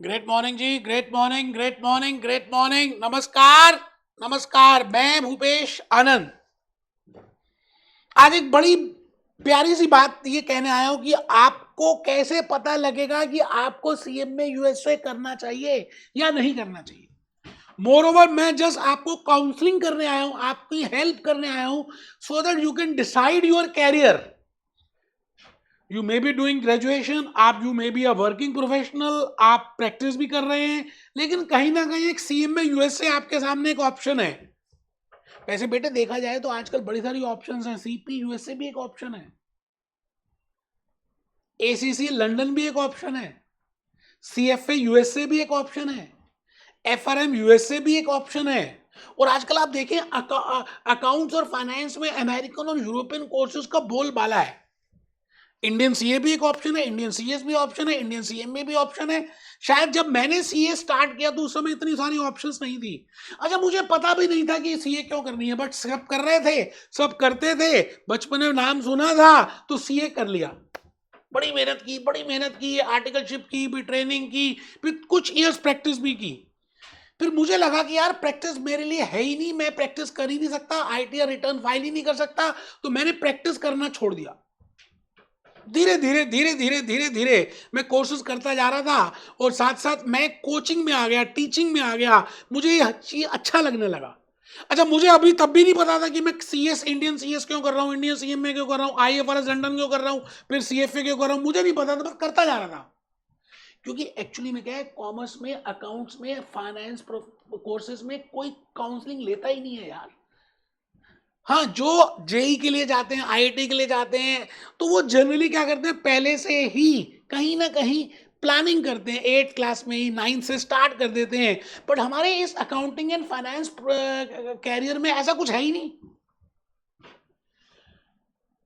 Great morning जी, great morning, great morning, great morning. नमस्कार, नमस्कार। मैं भूपेश आनंद आज एक बड़ी प्यारी सी बात ये कहने आया हूं कि आपको कैसे पता लगेगा कि आपको सीएम में यूएसए करना चाहिए या नहीं करना चाहिए। मोर ओवर मैं जस्ट आपको काउंसलिंग करने आया हूं, आपकी हेल्प करने आया हूं, so that you can decide your career. You may be doing graduation, आप you may be a working professional, आप प्रैक्टिस भी कर रहे हैं, लेकिन कहीं ना कहीं एक सीएम में यूएसए आपके सामने एक ऑप्शन है। वैसे बेटे देखा जाए तो आजकल बड़ी सारी ऑप्शंस हैं, सीपी यूएसए भी एक ऑप्शन है, एसीसी लंदन भी एक ऑप्शन है, सीएफए यूएसए भी एक ऑप्शन है, एफआरएम यूएसए भी एक ऑप्शन है। और आजकल आप देखें अकाउंट्स और फाइनेंस में अमेरिकन और यूरोपियन कोर्सेज का बोलबाला है। इंडियन सीए भी एक ऑप्शन है, इंडियन सीएस भी ऑप्शन है, इंडियन सीएम में भी ऑप्शन है। शायद जब मैंने सीए स्टार्ट किया तो उस समय इतनी सारी ऑप्शंस नहीं थी। अच्छा, मुझे पता भी नहीं था कि सीए क्यों करनी है, बट सब कर रहे थे, सब करते थे, बचपन में नाम सुना था तो सीए कर लिया। बड़ी मेहनत की, बड़ी मेहनत की, आर्टिकलशिप की भी, ट्रेनिंग की, फिर कुछ ईयर्स प्रैक्टिस भी की। फिर मुझे लगा कि यार प्रैक्टिस मेरे लिए है ही नहीं, मैं प्रैक्टिस कर ही नहीं सकता, आईटीआर रिटर्न फाइल ही नहीं कर सकता, तो मैंने प्रैक्टिस करना छोड़ दिया। धीरे धीरे धीरे धीरे धीरे धीरे मैं कोर्सेज करता जा रहा था और साथ साथ मैं कोचिंग में आ गया, टीचिंग में आ गया। मुझे ये चीज अच्छा लगने लगा। अच्छा, मुझे अभी तब भी नहीं पता था कि मैं सीएस, इंडियन सीएस क्यों कर रहा हूँ, इंडियन सीएम में क्यों कर रहा हूँ, आईएफआरएस लंदन क्यों कर रहा हूँ, फिर सीएफए क्यों कर रहा हूँ, मुझे नहीं पता था, बस करता जा रहा था। क्योंकि एक्चुअली में क्या है, कॉमर्स में, अकाउंट्स में, फाइनेंस कोर्सेज में कोई काउंसलिंग लेता ही नहीं है यार। हाँ, जो जेई के लिए जाते हैं, आईआईटी के लिए जाते हैं, तो वो जनरली क्या करते हैं, पहले से ही कहीं ना कहीं प्लानिंग करते हैं, 8th क्लास में ही, 9th से स्टार्ट कर देते हैं। बट हमारे इस अकाउंटिंग एंड फाइनेंस कैरियर में ऐसा कुछ है ही नहीं।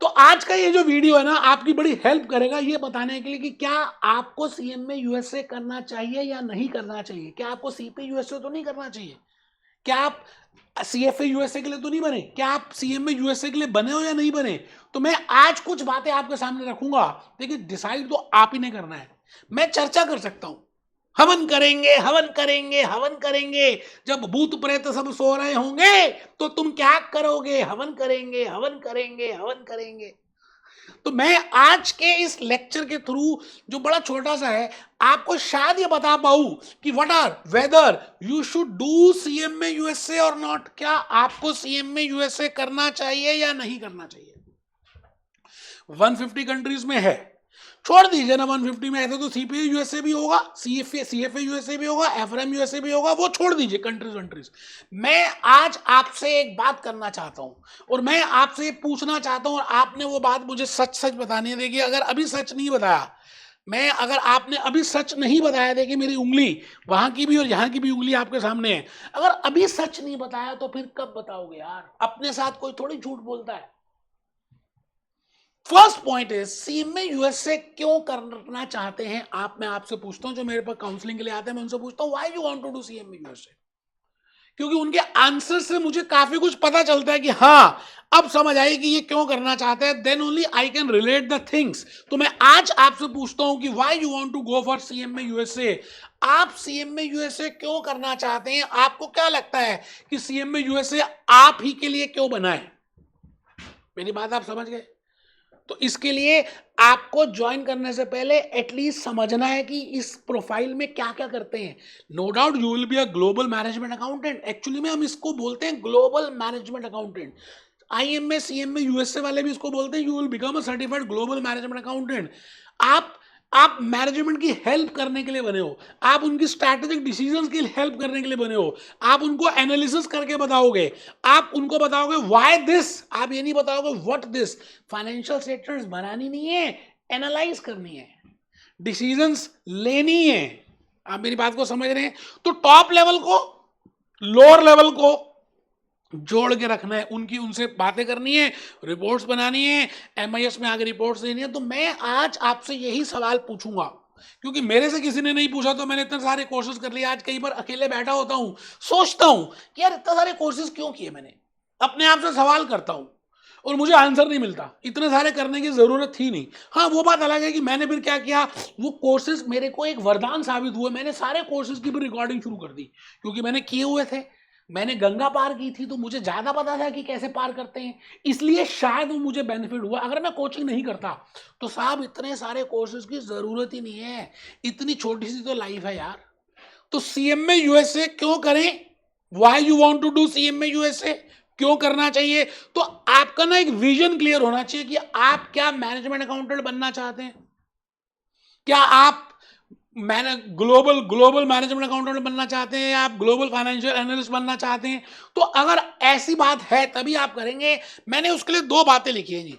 तो आज का ये जो वीडियो है ना, आपकी बड़ी हेल्प करेगा ये बताने के लिए कि क्या आपको सीएम में यूएसए करना चाहिए या नहीं करना चाहिए। क्या आपको सीपी यूएसए तो नहीं करना चाहिए। क्या आप सीएफए यूएसए के लिए तो नहीं बने, क्या आप सीएम में यूएसए के लिए बने हो या नहीं बने। तो मैं आज कुछ बातें आपके सामने रखूंगा। देखिए, डिसाइड तो आप ही ने करना है। मैं चर्चा कर सकता हूं, हवन करेंगे, हवन करेंगे, हवन करेंगे, जब भूत प्रेत सब सो रहे होंगे तो तुम क्या करोगे, हवन करेंगे, हवन करेंगे, हवन करेंगे। तो मैं आज के इस लेक्चर के थ्रू, जो बड़ा छोटा सा है, आपको शायद ये बता पाऊं कि what are whether you should do CM में यूएसए और नॉट। क्या आपको सीएम में यूएसए करना चाहिए या नहीं करना चाहिए। 150 कंट्रीज में है, छोड़ दीजिए ना 150 में, ऐसे तो सीपीयू यूएसए भी होगा, सीएफए यूएसए भी होगा, एफआरएम यूएसए भी होगा, वो छोड़ दीजिए कंट्रीज वंट्रीज। मैं आज आपसे एक बात करना चाहता हूं और मैं आपसे पूछना चाहता हूं, और आपने वो बात मुझे सच सच बतानी है। देखिए, अगर अभी सच नहीं बताया, अगर आपने अभी सच नहीं बताया, देखिए मेरी उंगली वहां की भी और यहां की भी उंगली आपके सामने है, अगर अभी सच नहीं बताया तो फिर कब बताओगे यार। अपने साथ कोई थोड़ी झूठ बोलता है। फर्स्ट पॉइंट इज, सीएम में यूएसए क्यों करना चाहते हैं आप। मैं आपसे पूछता हूं, जो मेरे पास काउंसलिंग के लिए आते हैं, मैं उनसे पूछता हूं why you want to do CM में यूएसए। क्योंकि उनके आंसर से मुझे काफी कुछ पता चलता है कि हाँ, अब समझ आई कि ये क्यों करना चाहते हैं। Then only I can relate the things. तो मैं आज आपसे पूछता हूं कि why you want to go for CM में यूएसए। आप सीएम में यूएसए क्यों करना चाहते हैं। आपको क्या लगता है कि सीएम में यूएसए आप ही के लिए क्यों बना है। मेरी बात आप समझ गए। तो इसके लिए आपको ज्वाइन करने से पहले एटलीस्ट समझना है कि इस प्रोफाइल में क्या क्या करते हैं। No doubt you will be a global management accountant. Actually में हम इसको बोलते हैं global management accountant. IMA CM में यूएसए वाले भी इसको बोलते हैं, you will become a certified global management accountant. आप आप मैनेजमेंट की हेल्प करने के लिए बने हो, आप उनकी स्ट्रैटेजिक डिसीजंस की हेल्प करने के लिए बने हो। आप उनको एनालिसिस करके बताओगे, आप उनको बताओगे व्हाई दिस, आप ये नहीं बताओगे व्हाट दिस। फाइनेंशियल स्टेटमेंट्स बनानी नहीं है, एनालाइज करनी है, डिसीजंस लेनी है। आप मेरी बात को समझ रहे हैं। तो टॉप लेवल को, लोअर लेवल को जोड़ के रखना है, उनकी उनसे बातें करनी है, रिपोर्ट्स बनानी है, एमआईएस में आगे रिपोर्ट्स देनी है। तो मैं आज आपसे यही सवाल पूछूंगा, क्योंकि मेरे से किसी ने नहीं पूछा, तो मैंने इतने सारे कोर्सेज कर लिए। आज कई बार अकेले बैठा होता हूं, सोचता हूं कि यार इतने सारे कोर्सेज क्यों किए। मैंने अपने आप से सवाल करता हूं और मुझे आंसर नहीं मिलता, इतने सारे करने की जरूरत थी नहीं। हाँ, वो बात अलग है कि मैंने फिर क्या किया, वो कोर्सेज मेरे को एक वरदान साबित हुए, मैंने सारे कोर्सेज की भी रिकॉर्डिंग शुरू कर दी, क्योंकि मैंने किए हुए थे, मैंने गंगा पार की थी, तो मुझे ज्यादा पता था कि कैसे पार करते हैं, इसलिए शायद वो मुझे बेनिफिट हुआ। अगर मैं कोचिंग नहीं करता तो साहब इतने सारे कोर्सेज की जरूरत ही नहीं है, इतनी छोटी सी तो लाइफ है यार। तो सीएमए यूएसए क्यों करें, why you want to do CMA USA, क्यों करना चाहिए? तो आपका ना एक विजन क्लियर होना चाहिए कि आप क्या मैनेजमेंट अकाउंटेंट बनना चाहते हैं, क्या आप ग्लोबल ग्लोबल मैनेजमेंट अकाउंटेंट बनना चाहते हैं, या आप ग्लोबल फाइनेंशियल एनालिस्ट बनना चाहते हैं। तो अगर ऐसी बात है तभी आप करेंगे। मैंने उसके लिए दो बातें लिखी हैं जी।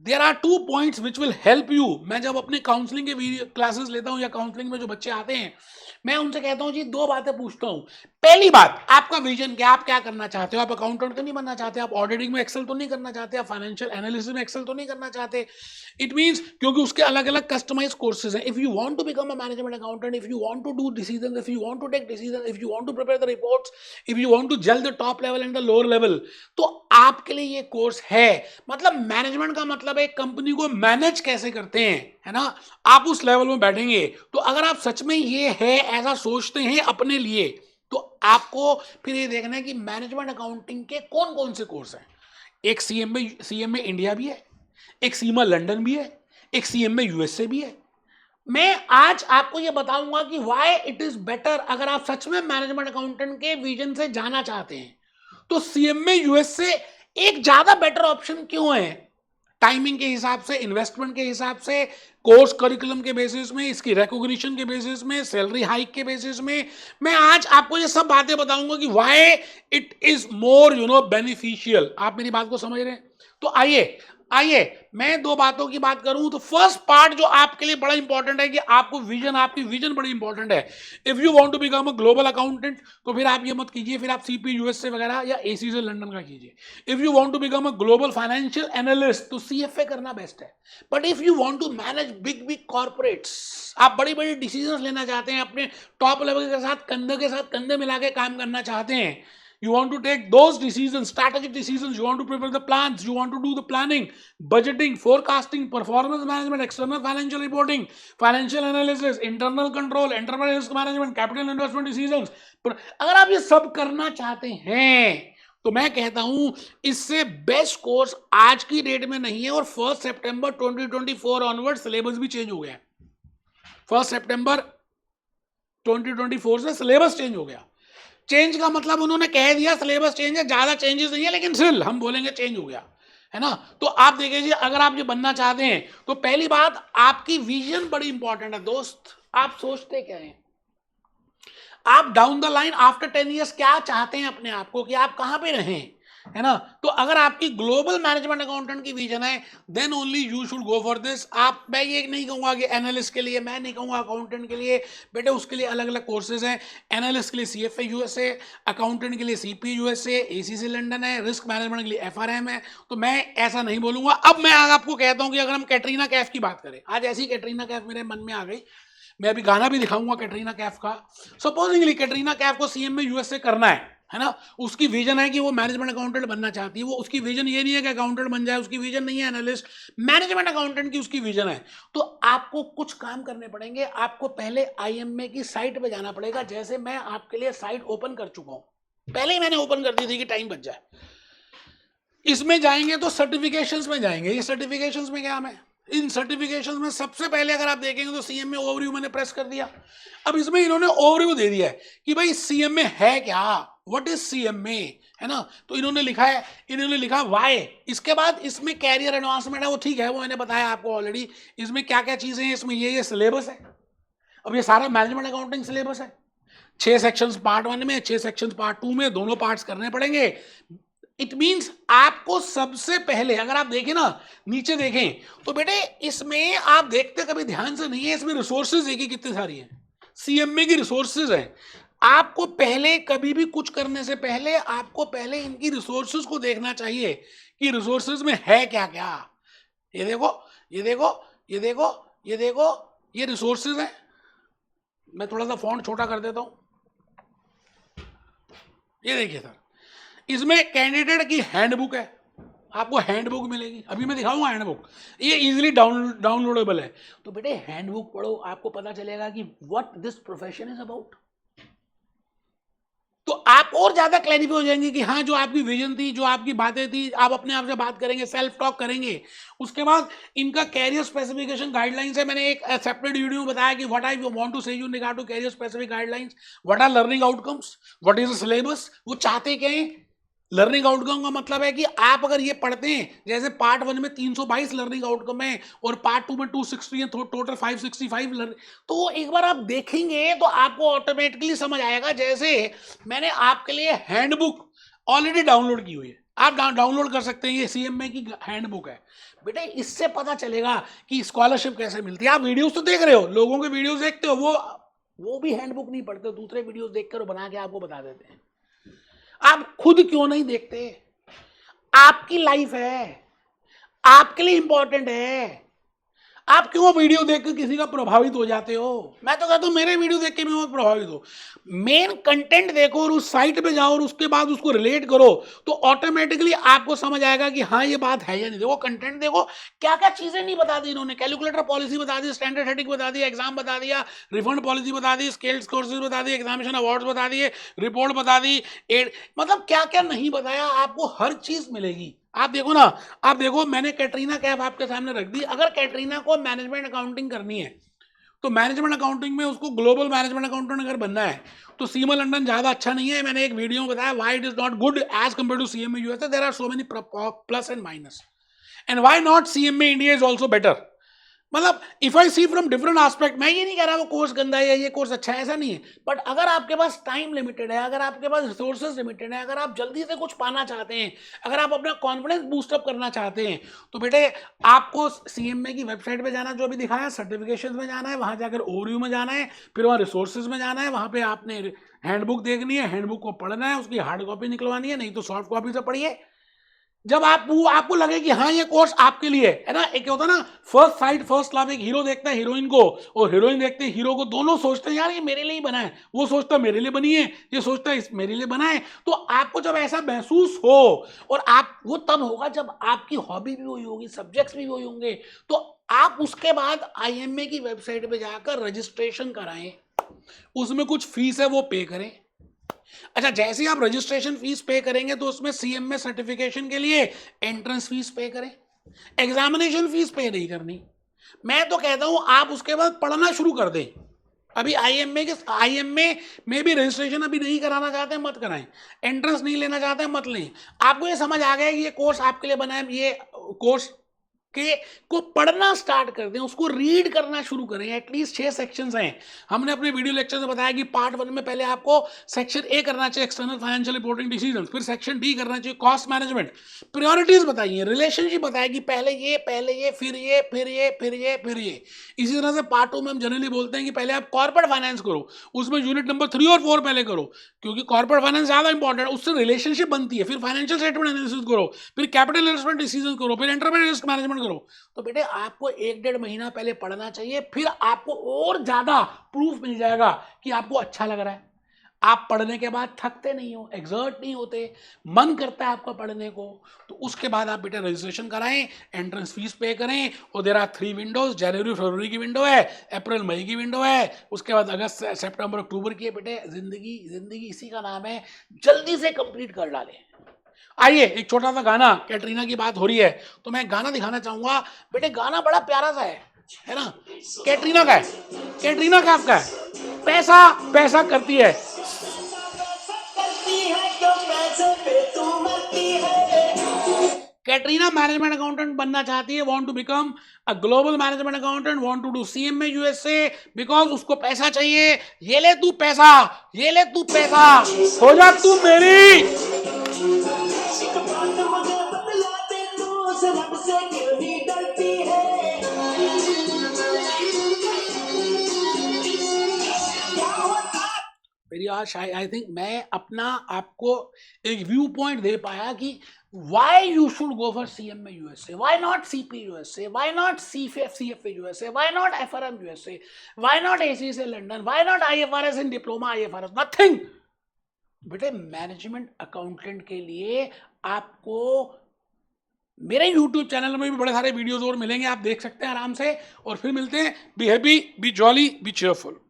There are 2 points which will help you. मैं जब अपने काउंसलिंग के वीडियो क्लासेस लेता हूं या काउंसलिंग में जो बच्चे आते हैं, मैं उनसे कहता हूं जी 2 बातें पूछता हूं। पहली बात, आपका विजन क्या, आप क्या करना चाहते हो? आप अकाउंटेंट तो नहीं बनना चाहते, आप ऑडिटिंग में एक्सेल तो नहीं करना चाहते, आप फाइनेंशियल एनालिसिस में एक्सेल तो नहीं करना चाहते। इट मीन्स, क्योंकि उसके अलग अलग कस्टमाइज कोर्सेज हैं। If you want to become a management accountant, if you want to do decision, if you want to take decision, if you want to prepare the reports, if you want to gel the top level and the lower level, तो आपके लिए ये course है। मतलब management का मतलब एक company को मैनेज कैसे करते हैं, है ना, आप उस लेवल में बैठेंगे। तो अगर आप सच में ये है ऐसा सोचते हैं अपने लिए, तो आपको फिर ये देखना है कि मैनेजमेंट अकाउंटिंग के कौन कौन से कोर्स हैं। एक सीएमए इंडिया भी है, एक सीमा लंदन भी है, एक सीएमए यूएसए भी है। मैं आज आपको ये बताऊंगा कि व्हाई इट इज बेटर। अगर आप सच में मैनेजमेंट अकाउंटेंट के विजन से जाना चाहते हैं, तो सीएमए यूएसए एक ज्यादा बेटर ऑप्शन क्यों है, टाइमिंग के हिसाब से, इन्वेस्टमेंट के हिसाब से, कोर्स करिकुलम के बेसिस में, इसकी रिकॉग्निशन के बेसिस में, सैलरी हाइक के बेसिस में। मैं आज आपको ये सब बातें बताऊंगा कि why it is more beneficial. आप मेरी बात को समझ रहे हैं? तो आइए आइए मैं दो बातों की बात करूं। तो फर्स्ट पार्ट जो आपके लिए बड़ा इंपॉर्टेंट है कि आपको विजन, आपकी विजन बड़ी इंपॉर्टेंट है। If you want to become a global accountant, तो फिर आप ये मत कीजिए, फिर आप सीपी यूएसए वगैरह या एसीसी लंदन का कीजिए। If you want to become a global financial analyst, तो सीएफए करना बेस्ट है। But if you want to manage big big corporates, आप बड़ी बड़ी डिसीजंस लेना चाहते हैं, अपने टॉप लेवल के साथ कंधे मिला के काम करना चाहते हैं, you want to take those decisions, strategic decisions, you want to prepare the plans, you want to do the planning, budgeting, forecasting, performance management, external financial reporting, financial analysis, internal control, enterprise risk management, capital investment decisions, अगर आप ये सब करना चाहते हैं, तो मैं कहता हूं इससे बेस्ट कोर्स आज की डेट में नहीं है। और 1 सितंबर 2024 ऑनवर्ड सिलेबस भी चेंज हो गया। 1 सितंबर 2024 से सिलेबस चेंज हो गया। चेंज का मतलब उन्होंने कह दिया सिलेबस चेंज है, ज्यादा चेंजेस नहीं है, लेकिन स्टिल हम बोलेंगे चेंज हो गया, है ना। तो आप देखिए, अगर आप ये बनना चाहते हैं, तो पहली बात आपकी विजन बड़ी इंपॉर्टेंट है दोस्त। आप सोचते क्या हैं, आप down the line after 10 years क्या चाहते हैं अपने आप को, कि आप कहां पे रहें, है ना। तो अगर आपकी ग्लोबल मैनेजमेंट अकाउंटेंट की विजन है, then only you should go for this. आप, मैं ये नहीं कहूंगा कि एनालिस्ट के लिए, मैं नहीं कहूंगा अकाउंटेंट के लिए, बेटे उसके लिए अलग अलग कोर्सेज हैं। एनालिस्ट के लिए सीएफए यूएसए, अकाउंटेंट के लिए सीपी यूएसए, एसीसी लंदन है, रिस्क मैनेजमेंट के लिए एफआरएम है। तो मैं ऐसा नहीं बोलूंगा। अब मैं आपको कहता हूं कि अगर हम कैटरीना कैफ की बात करें, आज ऐसी कैटरीना कैफ मेरे मन में आ गई, मैं अभी गाना भी दिखाऊंगा कैटरीना कैफ का। सपोजिंगली कैटरीना कैफ को सीएमए यूएसए करना है ना, उसकी विजन है कि वो मैनेजमेंट अकाउंटेंट बनना चाहती है। वो, उसकी विजन ये नहीं है कि अकाउंटेंट बन जाए, उसकी विजन नहीं है एनालिस्ट, मैनेजमेंट अकाउंटेंट की उसकी विजन है। तो आपको कुछ काम करने पड़ेंगे। आपको पहले आईएमए की साइट पे जाना पड़ेगा, जैसे मैं आपके लिए साइट ओपन कर चुका हूं, पहले ही मैंने ओपन कर दी थी कि टाइम बच जाए। इसमें जाएंगे तो सर्टिफिकेशंस में जाएंगे। ये सर्टिफिकेशंस में क्या है, इन सर्टिफिकेशंस में सबसे पहले अगर आप देखेंगे तो सीएमए ओवरव्यू मैंने प्रेस कर दिया। अब इसमें इन्होंने ओवरव्यू दे दिया है कि भाई सीएमए है क्या, व्हाट इज सीएमए, है ना। तो इन्होंने लिखा है, इन्होंने लिखा वाई। इसके बाद इसमें कैरियर एडवांसमेंट है, वो ठीक है, वो मैंने बताया आपको ऑलरेडी। इसमें क्या क्या चीजें हैं, इसमें ये सिलेबस है। अब ये सारा मैनेजमेंट अकाउंटिंग सिलेबस है। 6 सेक्शंस पार्ट 1 में, 6 सेक्शंस पार्ट 2 में, दोनों पार्ट्स करने पड़ेंगे। इट मीन्स आपको सबसे पहले, अगर आप देखें ना, नीचे देखें तो बेटे इसमें आप देखते कभी ध्यान से नहीं है, इसमें रिसोर्सेज देखिए कितनी सारी हैं। सीएमए की रिसोर्सेज हैं। आपको पहले कभी भी कुछ करने से पहले आपको पहले इनकी रिसोर्सेज को देखना चाहिए कि रिसोर्सेज में है क्या क्या। ये देखो, ये देखो, ये देखो, ये देखो, ये रिसोर्सेज हैं। मैं थोड़ा सा फॉन्ट छोटा कर देता हूं। ये देखिए सर, इसमें कैंडिडेट की हैंडबुक है, आपको हैंडबुक मिलेगी, अभी मैं दिखाऊंगा हैंडबुक, ये इजीली डाउनलोडेबल है। तो बेटे हैंडबुक पढ़ो, आपको पता चलेगा कि what this profession is about. तो आप और ज्यादा क्लैरिफाई हो जाएंगे कि हाँ, जो आपकी विजन थी, जो आपकी बातें थी, आप अपने आप से बात करेंगे, सेल्फ टॉक करेंगे। उसके बाद इनका कैरियर स्पेसिफिकेशन गाइडलाइंस है। मैंने एक सेपरेट वीडियो में बताया कि what I want to say you in regard to career specific guidelines, what are learning outcomes, what is the syllabus. वो चाहते क्या है? लर्निंग आउटकम का मतलब है कि आप अगर ये पढ़ते हैं, जैसे पार्ट 1 में 322 लर्निंग आउटकम है और पार्ट 2 में 260 है, टोटल 565 लर्निंग, तो एक बार आप देखेंगे तो आपको ऑटोमेटिकली समझ आएगा। जैसे मैंने आपके लिए हैंडबुक ऑलरेडी डाउनलोड की हुई है, आप डाउनलोड कर सकते हैं, ये सीएमए की हैंडबुक है बेटे। इससे पता चलेगा कि स्कॉलरशिप कैसे मिलती है। आप वीडियोस तो देख रहे हो, लोगों के वीडियोस देखते हो, वो भी हैंडबुक नहीं पढ़ते, दूसरे वीडियोस देखकर बना के आपको बता देते हैं। आप खुद क्यों नहीं देखते? आपकी लाइफ है, आपके लिए इंपॉर्टेंट है। आप क्यों वीडियो देखकर किसी का प्रभावित हो जाते हो? मैं तो कहता हूं मेरे वीडियो देख के मैं प्रभावित हो। मेन कंटेंट देखो और उस साइट पे जाओ और उसके बाद उसको रिलेट करो, तो ऑटोमेटिकली आपको समझ आएगा कि हाँ ये बात है या नहीं। देखो कंटेंट देखो, क्या क्या चीजें नहीं बता दी इन्होंने। कैलकुलेटर पॉलिसी बता दी, स्टैंडर्ड हेडिंग बता दी, एग्जाम बता दिया, रिफंड पॉलिसी बता दी, स्केल्ड कोर्सेज बता दिए, एग्जामिनेशन अवार्ड्स बता दिए, रिपोर्ट बता दी, मतलब क्या क्या नहीं बताया। आपको हर चीज मिलेगी। आप देखो ना, आप देखो मैंने कैटरीना कैफ आपके सामने रख दी। अगर कैटरीना को मैनेजमेंट अकाउंटिंग करनी है, तो मैनेजमेंट अकाउंटिंग में उसको ग्लोबल मैनेजमेंट अकाउंटेंट अगर बनना है, तो सीमा लंदन ज्यादा अच्छा नहीं है। मैंने एक वीडियो में बताया why it is not good as compare to CMA USA. There are so many plus and minus, and why not CMA India is also better. मतलब if I see from different aspect, मैं ये नहीं कह रहा वो course गंदा है या ये कोर्स अच्छा है, ऐसा नहीं है। बट अगर आपके पास टाइम लिमिटेड है, अगर आपके पास रिसोर्सेज लिमिटेड है, अगर आप जल्दी से कुछ पाना चाहते हैं, अगर आप अपना कॉन्फिडेंस बूस्टअप करना चाहते हैं, तो बेटे आपको सीएमए की वेबसाइट पे जाना, जो अभी दिखाया, सर्टिफिकेशन में जाना है, वहां जाकर ओवरव्यू में जाना है, फिर वहां रिसोर्सेज में जाना है, वहां पे आपने हैंडबुक देखनी है, हैंडबुक को पढ़ना है, उसकी हार्ड कॉपी निकलवानी है, नहीं तो सॉफ्ट कॉपी से पढ़िए। जब आपको लगे कि हाँ ये कोर्स आपके लिए है ना। एक होता है ना, फर्स्ट साइट फर्स्ट लव, एक हीरो देखता है हीरोइन को और हीरोइन देखते हैं हीरो को, दोनों सोचते हैं यार ये मेरे लिए ही बना है, वो सोचता है मेरे लिए बनी है, ये सोचता है मेरे लिए बना है। तो आपको जब ऐसा महसूस हो, और आप वो तब होगा जब आपकी हॉबी भी वही होगी, सब्जेक्ट्स भी वही होंगे, तो आप उसके बाद आईएमए की वेबसाइट पे जाकर रजिस्ट्रेशन कराएं। उसमें कुछ फीस है वो पे करें। अच्छा, जैसे ही आप रजिस्ट्रेशन फीस पे करेंगे तो उसमें सीएमए सर्टिफिकेशन के लिए एंट्रेंस फीस पे करें, एग्जामिनेशन फीस पे नहीं करनी। मैं तो कहता हूं आप उसके बाद पढ़ना शुरू कर दें। अभी आईएमए में भी रजिस्ट्रेशन अभी नहीं कराना चाहते हैं, मत कराएं। एंट्रेंस नहीं लेना चाहते हैं, मत लें। आपको ये समझ आ गया कि ये कोर्स आपके लिए बना है, ये कोर्स के को पढ़ना स्टार्ट कर दें, उसको रीड करना शुरू करें। एटलीस्ट 6 सेक्शंस हैं। हमने अपने वीडियो लेक्चर में बताया कि पार्ट 1 में पहले आपको सेक्शन ए करना चाहिए, एक्सटर्नल फाइनेंशियल रिपोर्टिंग डिसीजन, फिर सेक्शन डी करना चाहिए, कॉस्ट मैनेजमेंट, प्रायोरिटीज बताइए, रिलेशनशिप बताएगी, पहले ये फिर ये फिर ये फिर ये फिर ये। इसी तरह से पार्ट 2 में हम जनरली बोलते हैं कि पहले आप कॉर्पोरेट फाइनेंस करो, उसमें यूनिट नंबर 3 और 4 पहले करो, क्योंकि कॉर्पोरेट फाइनेंस ज्यादा इंपॉर्टेंट है, उससे रिलेशनशिप बनती है। फिर फाइनेंशियल स्टेटमेंट एनालिसिस करो, फिर कैपिटल इन्वेस्टमेंट डिसीजन करो, फिर एंटरप्राइज रिस्क मैनेजमेंट करो। तो बेटे आपको 1-1.5 महीना पहले पढ़ना चाहिए, फिर आपको और ज्यादा प्रूफ मिल जाएगा कि आपको अच्छा लग रहा है। आप पढ़ने के बाद थकते नहीं हो, एग्जर्ट नहीं होते, मन करता है आपका पढ़ने को, तो उसके बाद आप बेटा रजिस्ट्रेशन कराएं, एंट्रेंस फीस पे करें। और देयर आर 3 विंडोज, जनवरी फरवरी की विंडो है, अप्रैल मई की विंडो है, उसके बाद अगस्त सितंबर अक्टूबर की है। बेटे जिंदगी इसी का नाम है, जल्दी से कंप्लीट कर डालें। आइए एक छोटा सा गाना, कैटरीना की बात हो रही है तो मैं गाना दिखाना चाहूंगा। बेटे गाना बड़ा प्यारा सा है ना, कैटरीना का है, कैटरीना कैफ का है, पैसा पैसा करती है। कैटरीना मैनेजमेंट अकाउंटेंट बनना चाहती है, want to become a global management accountant, want to do CMA USA, because उसको पैसा चाहिए। ये ले तू पैसा, ये ले तू पैसा, हो जा तू मेरी। मेरी आज आई थिंक मैं अपना आपको एक व्यू पॉइंट दे पाया कि why you should go for CMA USA, why not CP USA, why not CFA USA, why not FRM USA, why not ACCA London, why not IFRS in diploma IFRS, nothing। बेटे management accountant के लिए आपको मेरे YouTube channel में भी बड़े सारे videos और मिलेंगे, आप देख सकते हैं आराम से। और फिर मिलते हैं। Be happy, be jolly, be cheerful.